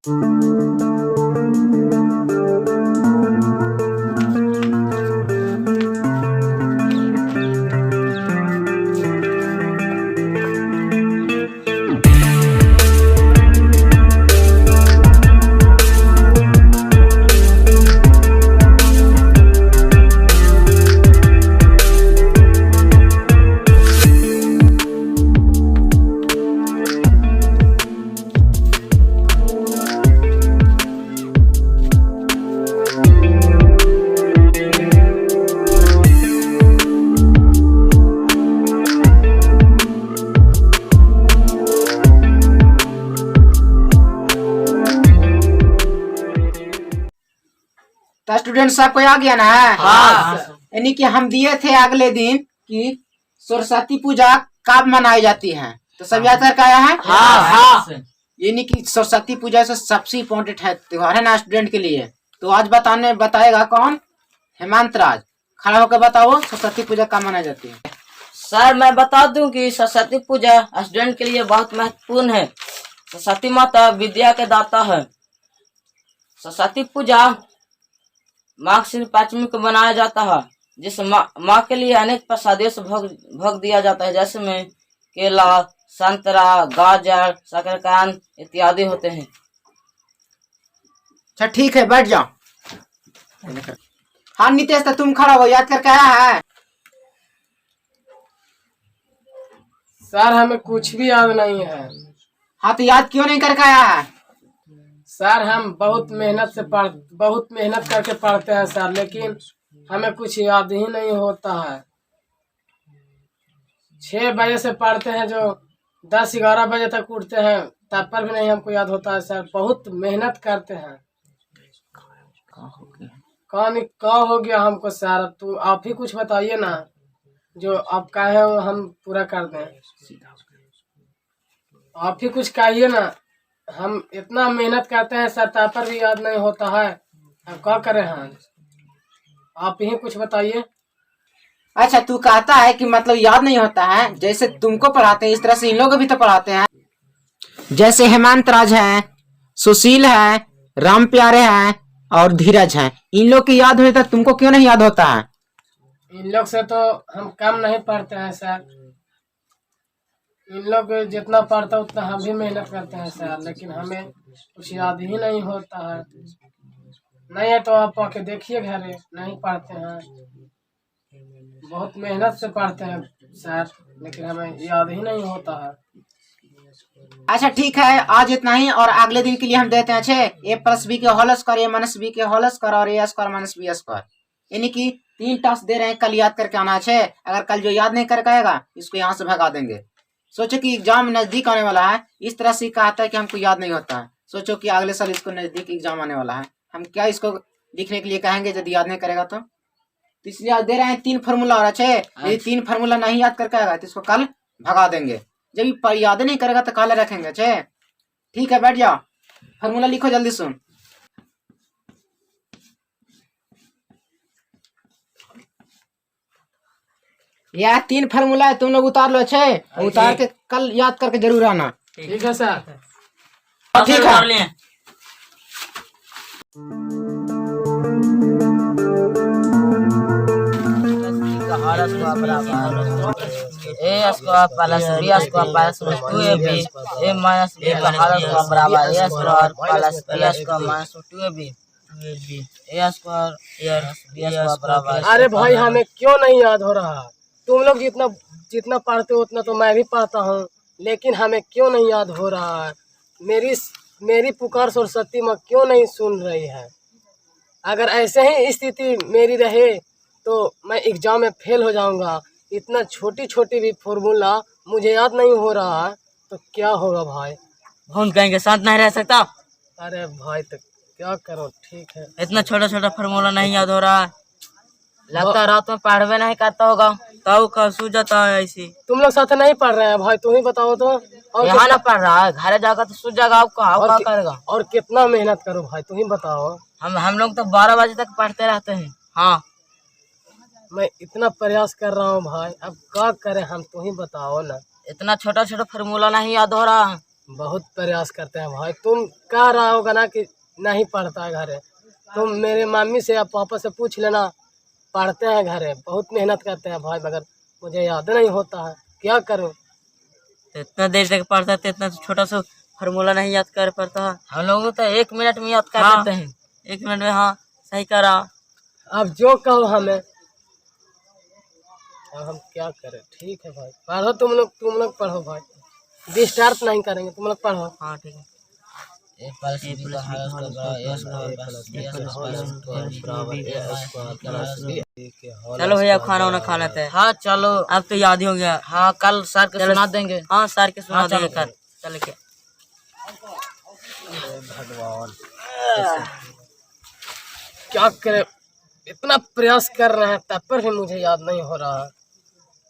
तो स्टूडेंट सबको आ गया ना? हाँ। यानी कि हम दिए थे अगले दिन कि सरस्वती पूजा कब मनाई जाती है, तो सब याद करके आया है? हाँ। यानी कि सरस्वती पूजा से सबसे इम्पोर्टेंट है त्योहार है ना स्टूडेंट के लिए। तो आज बताएगा कौन? हेमंत राज। खड़ा होकर बताओ सरस्वती पूजा कब मनाई जाती है। सर मैं बता दूं कि सरस्वती पूजा स्टूडेंट के लिए बहुत महत्वपूर्ण है। सरस्वती माता विद्या के दाता है। सरस्वती पूजा माघ शुक्ल पंचमी को मनाया जाता है, जिस माँ के लिए अनेक प्रसादियों से भोग दिया जाता है, जैसे में केला, संतरा, गाजर, शकरकंद इत्यादि होते हैं। अच्छा ठीक है, बैठ जाओ। हाँ नितेश, तो तुम खड़ा हो, याद करके आया है? सर हमें कुछ भी याद नहीं है। हाँ तो याद क्यों नहीं करके आया है? सर हम बहुत मेहनत करके पढ़ते हैं सर, लेकिन हमें कुछ याद ही नहीं होता है। 6 बजे से पढ़ते हैं, जो 10-11 बजे तक उठते हैं, तब पर भी नहीं हमको याद होता है सर। बहुत मेहनत करते हैं। का हो गया हमको सर? तो आप ही कुछ बताइए ना, जो आप कहे हो हम पूरा कर दें। आप ही कुछ कहिए ना। हम इतना मेहनत करते हैं सर, तब पर भी याद नहीं होता है। अब क्या करें हम? आप ही कुछ बताइए। अच्छा तू कहता है कि मतलब याद नहीं होता है, जैसे तुमको पढ़ाते हैं इस तरह से इन लोगों को भी तो पढ़ाते हैं। जैसे हेमंत राज है, सुशील है, राम प्यारे हैं और धीरज है, इन लोग की याद हुई तो तुमको क्यों नहीं याद होता है? इन लोग से तो हम कम नहीं पढ़ते हैं सर। इन लोग जितना पढ़ता उतना हम भी मेहनत करते हैं सर, लेकिन हमें कुछ याद ही नहीं होता है। नहीं है तो आप आके देखिए घरे, नहीं पढ़ते हैं। बहुत मेहनत से पढ़ते हैं सर, लेकिन हमें याद ही नहीं होता है। अच्छा ठीक है, आज इतना ही, और अगले दिन के लिए हम देते हैं 6 a+b के होल स्क्वायर, a-b के होल स्क्वायर और a² - b²। यानी कि 3 टास्क दे रहे हैं, कल याद करके आना 6। अगर कल जो याद नहीं करके आएगा इसको यहाँ से भगा देंगे। सोचो कि एग्जाम नजदीक आने वाला है, इस तरह से कहता है कि हमको याद नहीं होता है। सोचो कि अगले साल इसको नजदीक एग्जाम आने वाला है, हम क्या इसको लिखने के लिए कहेंगे यदि याद नहीं करेगा तो? इसलिए आज दे रहे हैं 3 फार्मूला और 6। यदि 3 फार्मूला नहीं याद करके आएगा तो इसको कल भगा देंगे। जब याद नहीं करेगा तो कल रखेंगे 6। ठीक है, बैठ जाओ, फार्मूला लिखो जल्दी सुन। यह 3 फार्मूला है, तुम लोग उतार लो 6, उतार के कल याद करके जरूर आना। ठीक है सर। ठीक है। अरे भाई हमें क्यों नहीं याद हो रहा? तुम लोग जितना पढ़ते हो उतना तो मैं भी पढ़ता हूँ, लेकिन हमें क्यों नहीं याद हो रहा है? मेरी पुकार सरस्वती माँ क्यों नहीं सुन रही है? अगर ऐसे ही स्थिति मेरी रहे तो मैं एग्जाम में फेल हो जाऊंगा। इतना छोटी छोटी भी फॉर्मूला मुझे याद नहीं हो रहा है तो क्या होगा भाई? हम कहेंगे शांत नहीं रह सकता। अरे भाई तो क्या करो? ठीक है, इतना छोटा छोटा फार्मूला नहीं याद हो रहा है। लगता है रात में पढ़वे नहीं करता होगा, तब का सूझ जाता है ऐसी। तुम लोग साथ नहीं पढ़ रहे हैं भाई, तुम ही बताओ तो। और यहाँ ना पढ़ रहा है, घर जाकर तो सूझ जाएगा आपको। क्या करेगा? और कितना मेहनत करो भाई, तुम ही बताओ। हम लोग तो 12 बजे तक पढ़ते रहते हैं। हाँ मैं इतना प्रयास कर रहा हूँ भाई, अब क्या करें हम? तुम ही बताओ ना। इतना छोटा छोटा फार्मूला नहीं याद हो रहा है। बहुत प्रयास करते हैं भाई। तुम कह रहा होगा ना कि नहीं पढ़ता है घरे, तुम मेरे मम्मी से या पापा से पूछ लेना, पढ़ते हैं घरे, बहुत मेहनत करते हैं भाई, मगर मुझे याद नहीं होता है, क्या करूं। तो इतना देर तक पढ़ता था, इतना छोटा सा फार्मूला नहीं याद कर पाता। हम लोग तो 1 मिनट में याद कर लेते हैं। 1 मिनट में, हाँ सही करा। अब जो कहो हमें, अब हम क्या करें। ठीक है भाई, पढ़ो तुम लोग पढ़ो भाई, डिस्टर्ब नहीं करेंगे, तुम लोग पढ़ो। हाँ ठीक है। चलो भैया, खाना वाना खा लेते हैं। हाँ चलो, अब तो याद ही हो गया। हाँ कल सर के सुना देंगे। हाँ सर के सुना देंगे कल। चल के भगवान, क्या करे, इतना प्रयास कर रहे हैं तब पर भी मुझे याद नहीं हो रहा है।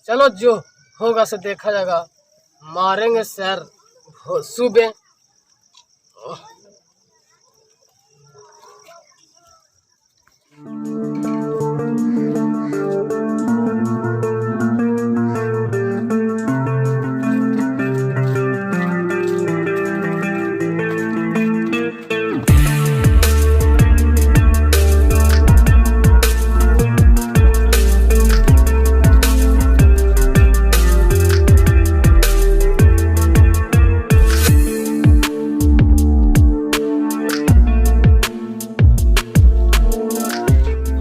चलो जो होगा से देखा जाएगा, मारेंगे सर सुबह।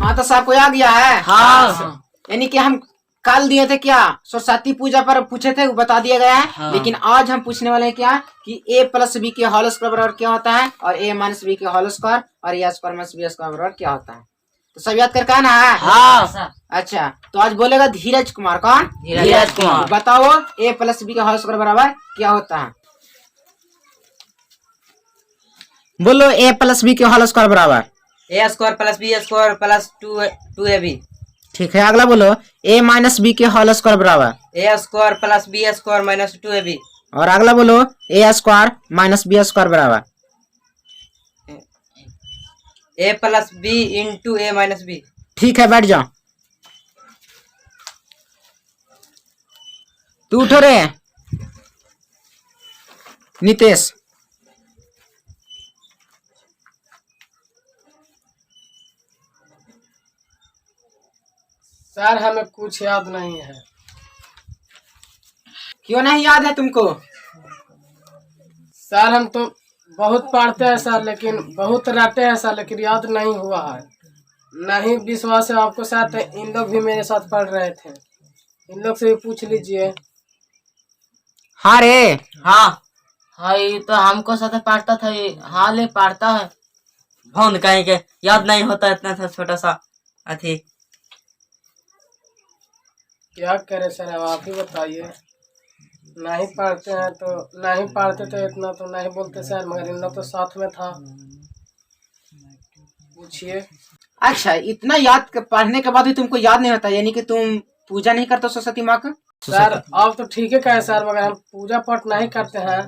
हाँ तो सबको आ गया है। हाँ। यानी कि हम कल दिए थे क्या, सरस्वती पूजा पर पूछे थे, वो बता दिया गया है। हाँ। लेकिन आज हम पूछने वाले हैं क्या कि a+b के होल स्क्वायर बराबर क्या होता है, और a-b के होल स्क्वायर और a square minus b square बराबर क्या होता है। तो सब याद करके आना है। हाँ। अच्छा, तो आज बोलेगा धीरज कुमार। कौन? धीरज कुमार। बताओ a+b के होल स्क्वायर बराबर क्या होता है। बोलो a+b के होल स्क्वायर बराबर a square plus b square plus 2ab। ठीक है, अगला बोलो a-b के होल स्क्वायर बराबर a square plus b square minus 2ab। और अगला बोलो a square minus b square बराबर a plus b into a minus b. ठीक है, बैठ जाओ। तू उठो रे नितेश। सर हमें कुछ याद नहीं है। क्यों नहीं याद है तुमको? सर हम तो बहुत पढ़ते हैं सर, लेकिन बहुत रटे हैं सर, लेकिन याद नहीं हुआ है। नहीं विश्वास है आपको साथ, इन लोग भी मेरे साथ पढ़ रहे थे, इन लोग से भी पूछ लीजिए। हाँ रे। हाँ हाँ, ये तो हमको साथ पढ़ता था, ये हाल ही पढ़ता है। भौन कहीं के याद नहीं होता, इतना था छोटा सा अथी। क्या करें सर, अब आप ही बताइए। नहीं पढ़ते हैं तो नहीं पढ़ते तो इतना तो नहीं बोलते सर, मगर इन लोग तो साथ में था, पूछिए। अच्छा, इतना याद पढ़ने के बाद भी तुमको याद नहीं होता, यानी कि तुम पूजा नहीं करते सरस्वती माँ का? सर आप तो ठीक है कहे सर, मगर हम पूजा पाठ नहीं करते हैं,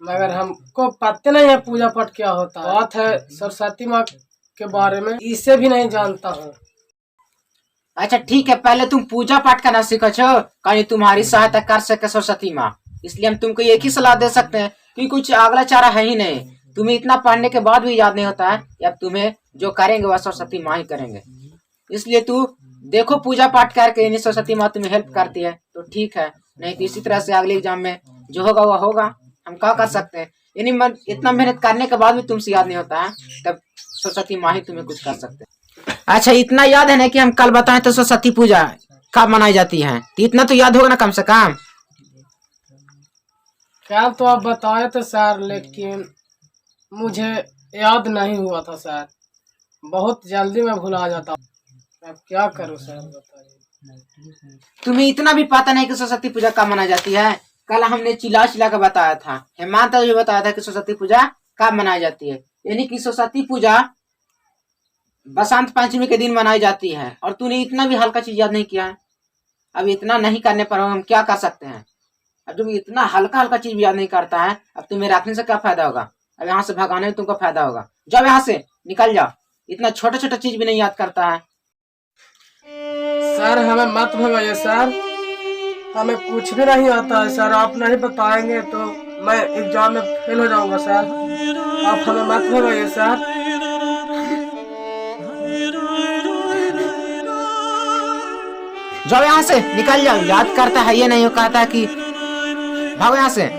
मगर हमको पता नहीं है पूजा पाठ क्या होता है। बात है सरस्वती माँ के बारे में, इसे भी नहीं जानता हूँ। अच्छा ठीक है, पहले तुम पूजा पाठ करना सीखो छो, कहीं तुम्हारी सहायता कर सके सरस्वती माँ। इसलिए हम तुमको एक ही सलाह दे सकते हैं कि कुछ अगला चारा है ही नहीं। तुम्हें इतना पढ़ने के बाद भी याद नहीं होता है, या तुम्हें जो करेंगे वह सरस्वती माँ ही करेंगे। इसलिए तू देखो पूजा पाठ करके, यानी सरस्वती माँ तुम्हें हेल्प करती है तो ठीक है, नहीं तो इसी तरह से अगले एग्जाम में जो होगा वह होगा। हम क्या कर सकते हैं, यानी इतना मेहनत करने के बाद भी तुमसे याद नहीं होता है, तब सरस्वती माँ ही तुम्हें कुछ कर सकते हैं। अच्छा, इतना याद है ना कि हम कल बताएं तो सरस्वती पूजा कब मनाई जाती है, तो इतना तो याद होगा ना कम से कम। क्या तो आप बताए थे सर, लेकिन मुझे याद नहीं हुआ था सर, बहुत जल्दी मैं भुला जाता हूँ। अब क्या करूँ सर, बताइए। तुम्हें इतना भी पता नहीं कि सरस्वती पूजा कब मनाई जाती है? कल हमने चिल्ला चिल्ला कर बताया था, हेमंत जो बताया था कि सरस्वती पूजा कब मनाई जाती है। यानी कि सरस्वती पूजा बसंत पंचमी के दिन मनाई जाती है, और तूने इतना भी हल्का चीज याद नहीं किया है। अब इतना नहीं करने पर हम क्या कर सकते हैं। अब जब इतना हल्का हल्का चीज भी याद नहीं करता है, अब तुम्हें रखने से क्या फायदा होगा। अब यहाँ से भगाने में तुमको फायदा होगा। जाओ यहाँ से, निकल जाओ। इतना छोटा छोटा चीज भी नहीं याद करता है। सर हमें मत भगाइए सर, हमें कुछ भी नहीं आता है सर, आप नहीं बताएंगे तो मैं एग्जाम में फेल हो जाऊंगा सर। आप हमें मत भगाइए सर। जाओ यहाँ से, निकल जाओ। याद करता है ये नहीं हो कहता कि भागो यहाँ से।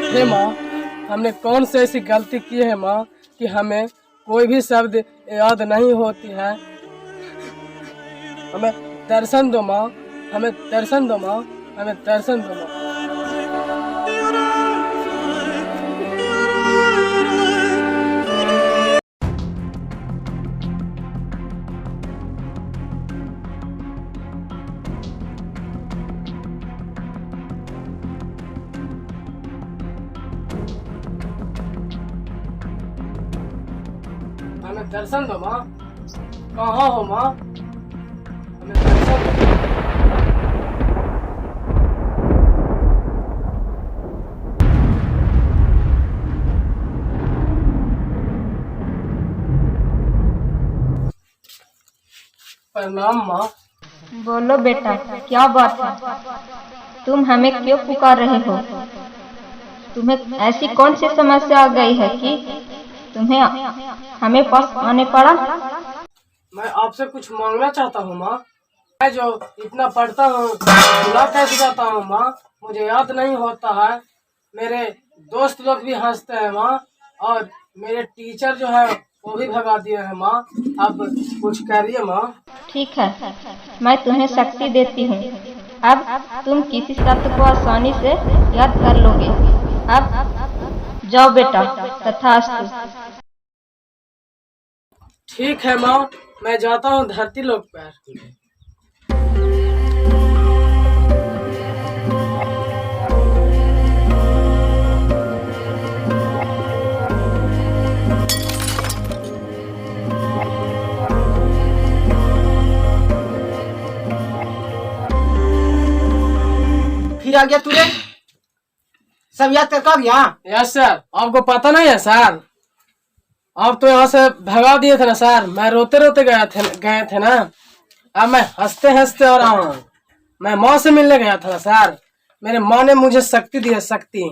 हे माँ, हमने कौन सी ऐसी गलती की है माँ कि हमें कोई भी शब्द याद नहीं होती है। हमें दर्शन दो माँ, हमें दर्शन दो माँ, हमें दर्शन दो माँ। हमें दर्शन दो माँ। कहाँ हो माँ? हमें दर्शन दो। प्रणाम माँ। बोलो बेटा, क्या बात है? तुम हमें क्यों पुकार रहे हो? तुम्हें ऐसी कौन सी समस्या आ गई है कि तुम्हें हमें पास आने पड़ा? मैं आपसे कुछ मांगना चाहता हूँ माँ। मैं जो इतना पढ़ता हूँ, भुला कैसे जाता हूँ माँ? मुझे याद नहीं होता है। मेरे दोस्त लोग भी हंसते हैं माँ, और मेरे टीचर जो है वो भी भगा दिए हैं माँ। अब कुछ करिए माँ। ठीक है, मैं तुम्हें शक्ति देती हूँ। अब तुम किसी शब्द को आसानी से याद कर लोगे। अब जाओ बेटा, तथास्तु। ठीक है माँ, मैं जाता हूँ धरती लोक पर। फिर आ गया तुझे, सब याद कर आ गया। Yes sir. आपको पता नहीं है सर? आप तो यहाँ से भगा दिए थे ना सर। मैं रोते रोते गए थे ना। अब मैं हंसते हंसते और मैं माँ से मिलने गया था ना सर। मेरे माँ ने मुझे शक्ति दी है, शक्ति।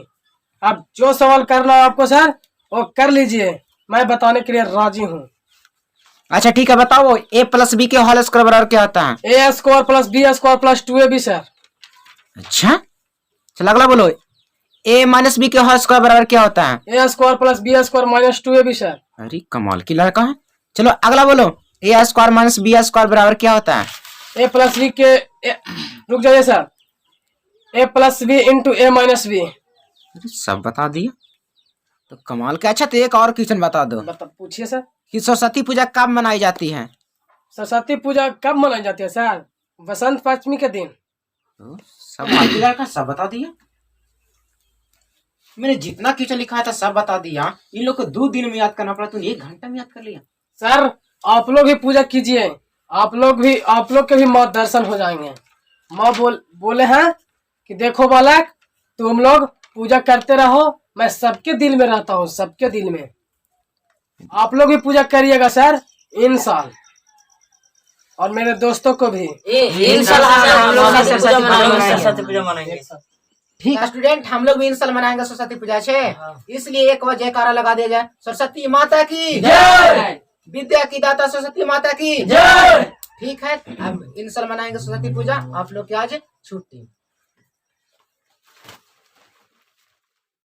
अब जो सवाल करना है आपको सर, वो कर लीजिए। मैं बताने के लिए राजी हूँ। अच्छा ठीक है, बताओ ए प्लस बी के होल स्क्वायर बराबर क्या होता है? A square plus b square plus 2ab sir. अच्छा, चलो अगला बोलो। ए माइनस बी के होल स्क्वायर बराबर क्या होता है? A square plus b square minus 2ab sir. अरे कमाल की लड़का है। चलो अगला बोलो। A square minus b square बराबर क्या होता है? ए प्लस बी के रुक जाइए sir. A plus b into a minus B. सब बता दिया तो कमाल का। अच्छा तो एक और क्वेश्चन बता दो। पूछिए सर। कि सरस्वती पूजा कब मनाई जाती है? सरस्वती पूजा कब मनाई जाती है सर? बसंत पंचमी के दिन। तो सब का सब बता दिया। मैंने जितना क्वेश्चन लिखा था सब बता दिया। इन लोग को 2 दिन में याद करना पड़ा, तुमने 1 घंटा में याद कर लिया। सर आप लोग भी पूजा कीजिए। आप लोग के भी माँ दर्शन हो जाएंगे। माँ बोले हैं कि देखो बालक, तुम लोग पूजा करते रहो, मैं सबके दिल में रहता हूँ, सबके दिल में। आप लोग भी पूजा करिएगा सर, इंशाल्लाह। और मेरे दोस्तों को भी सरस्वती पूजा मनाएंगे। ठीक है स्टूडेंट, हम लोग भी इंशाल्लाह मनाएंगे सरस्वती पूजा छे। इसलिए एक बार जयकारा लगा दिया जाए। सरस्वती माता की जय, विद्या की दाता सरस्वती माता की जय। ठीक है, अब इंशाल्लाह मनाएंगे सरस्वती पूजा। आप लोग की आज छुट्टी।